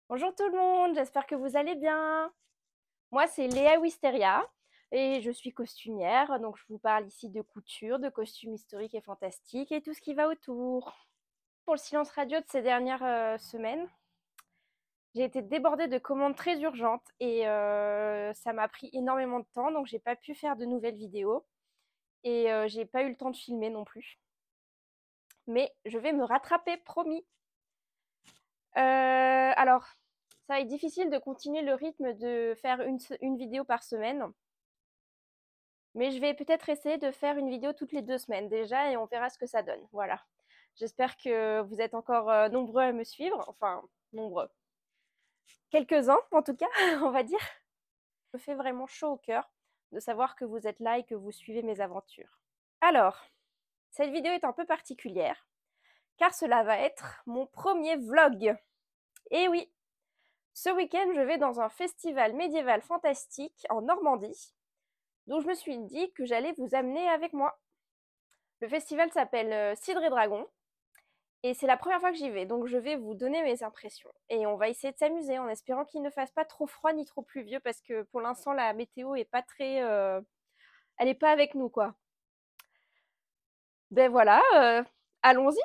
Bonjour tout le monde, j'espère que vous allez bien. Moi, c'est Léa Wisteria et je suis costumière, donc je vous parle ici de couture, de costumes historiques et fantastiques et tout ce qui va autour. Pour le silence radio de ces dernières semaines, j'ai été débordée de commandes très urgentes et ça m'a pris énormément de temps, donc j'ai pas pu faire de nouvelles vidéos et j'ai pas eu le temps de filmer non plus. Mais je vais me rattraper, promis. Alors, ça va être difficile de continuer le rythme de faire une vidéo par semaine. Mais je vais peut-être essayer de faire une vidéo toutes les 2 semaines déjà et on verra ce que ça donne. Voilà. J'espère que vous êtes encore nombreux à me suivre. Enfin, nombreux. Quelques-uns, en tout cas, on va dire. Ça me fait vraiment chaud au cœur de savoir que vous êtes là et que vous suivez mes aventures. Alors, cette vidéo est un peu particulière car cela va être mon premier vlog. Et oui, ce week-end, je vais dans un festival médiéval fantastique en Normandie, donc je me suis dit que j'allais vous amener avec moi. Le festival s'appelle Cidre et Dragon, et c'est la première fois que j'y vais, donc je vais vous donner mes impressions. Et on va essayer de s'amuser en espérant qu'il ne fasse pas trop froid ni trop pluvieux, parce que pour l'instant, la météo est pas très... elle est pas avec nous, quoi. Ben voilà, allons-y.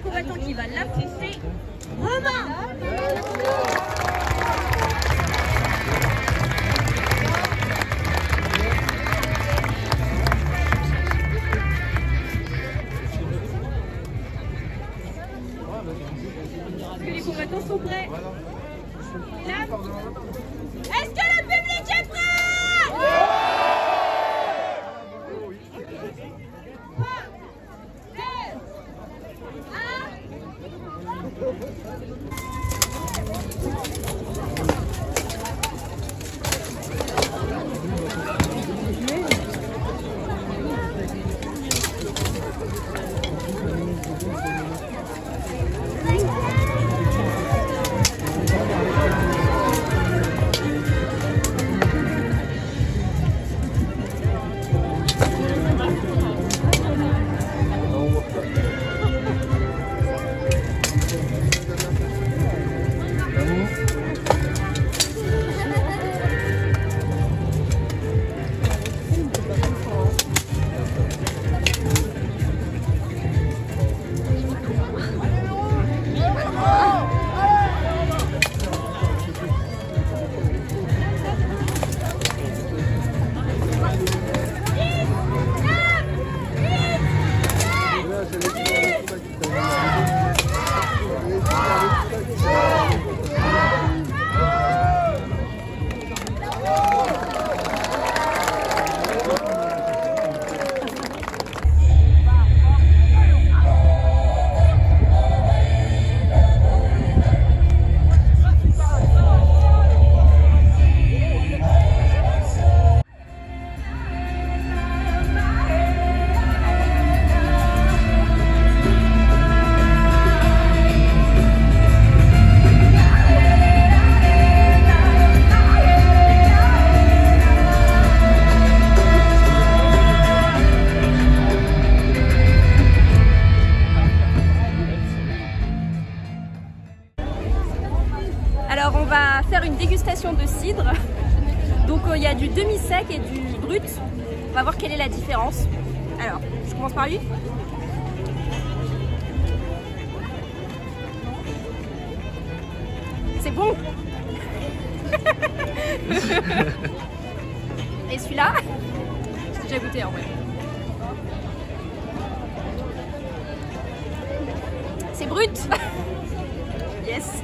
Combattant qui va l'affronter, Romain. Est-ce que les combattants sont prêts? Là. Est-ce que le public est prêt? dégustation de cidre. Donc il y a du demi-sec et du brut. On va voir quelle est la différence. Alors, je commence par lui. C'est bon. Et celui-là, j'ai déjà goûté en vrai. C'est brut. Yes.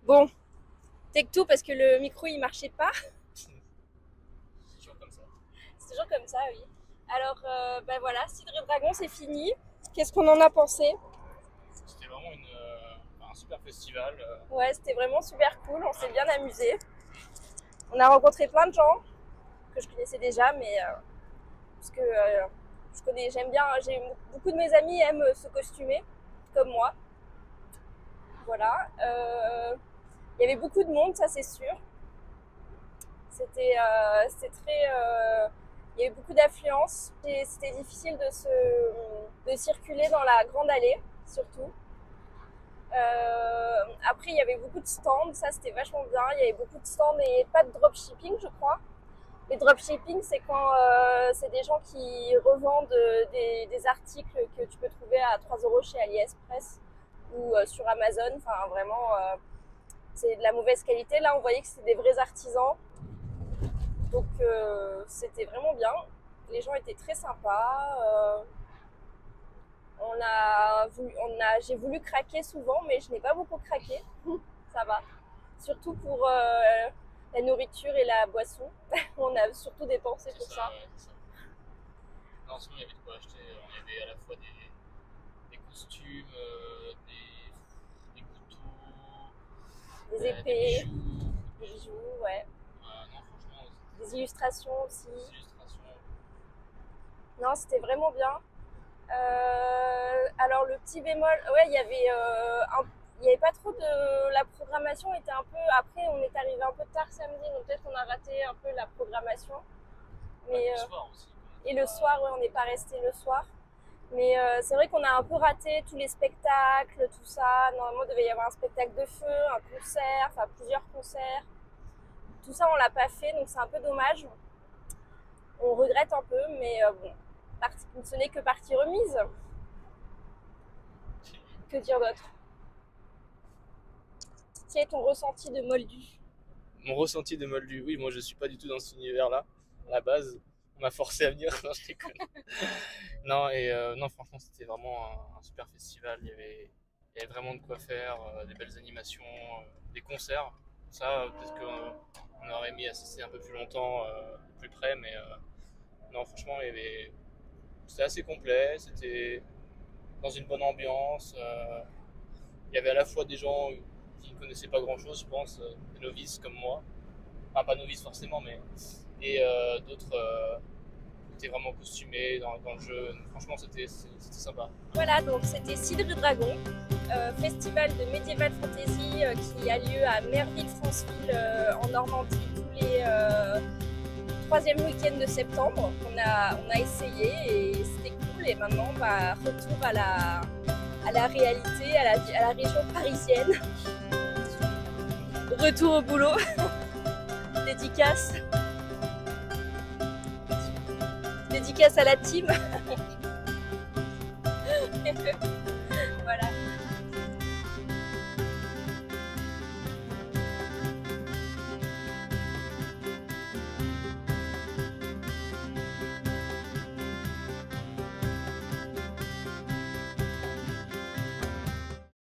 Bon, take two parce que le micro il marchait pas. C'est toujours comme ça. C'est toujours comme ça, oui. Alors, ben voilà, Cidre et Dragon c'est fini. Qu'est-ce qu'on en a pensé? C'était vraiment un super festival. Ouais, c'était vraiment super cool, on s'est bien amusé. On a rencontré plein de gens que je connaissais déjà, mais parce que j'aime bien, beaucoup de mes amis aiment se costumer, comme moi. Voilà. Il y avait beaucoup de monde, ça c'est sûr. C'était très... il y avait beaucoup d'affluence. C'était difficile de circuler dans la grande allée, surtout. Après, il y avait beaucoup de stands, ça c'était vachement bien. Il y avait beaucoup de stands et pas de dropshipping, je crois. Les dropshipping, c'est quand c'est des gens qui revendent des articles que tu peux trouver à 3 € chez AliExpress ou sur Amazon. Enfin, vraiment, c'est de la mauvaise qualité. Là, on voyait que c'était des vrais artisans. Donc, c'était vraiment bien. Les gens étaient très sympas. J'ai voulu craquer souvent, mais je n'ai pas beaucoup craqué. Ça va. Surtout pour la nourriture et la boisson. On a surtout dépensé pour ça. Ouais, c'est ça. Non, sinon il y avait de quoi acheter. Il y avait à la fois des costumes, des couteaux, Des des épées, bijoux. des bijoux, ouais. Non, franchement, Des illustrations aussi. des illustrations. Non, c'était vraiment bien. Alors le petit bémol, ouais, il y avait pas trop de... La programmation était un peu... Après, on est arrivé un peu tard samedi, donc peut-être qu'on a raté un peu la programmation. Mais, Le soir aussi. et le soir, ouais, on n'est pas resté le soir. Mais c'est vrai qu'on a un peu raté tous les spectacles, tout ça. Normalement, il devait y avoir un spectacle de feu, un concert, enfin plusieurs concerts. Tout ça, on l'a pas fait, donc c'est un peu dommage. On regrette un peu, mais bon, ce n'est que partie remise. Que dire d'autre? Quel est ton ressenti de Moldu? Mon ressenti de Moldu, oui, moi je suis pas du tout dans cet univers-là. À la base, on m'a forcé à venir, non, je déconne. Non, franchement, c'était vraiment un super festival. Il y avait vraiment de quoi faire, des belles animations, des concerts. Ça, peut-être qu'on aurait mis à assister un peu plus longtemps, plus près, mais non, franchement, c'était assez complet. C'était dans une bonne ambiance. Il y avait à la fois des gens qui ne connaissaient pas grand-chose, je pense, des novices comme moi. Enfin, pas novices forcément, mais... Et d'autres étaient vraiment costumés dans le jeu. Donc, franchement, c'était sympa. Voilà, donc c'était Cidre Dragon, festival de Medieval Fantasy qui a lieu à Merville-Franceville en Normandie tous les 3e week-end de septembre. On a essayé et c'était cool. Et maintenant, retour à la réalité, à la région parisienne. Retour au boulot. Dédicace à la team.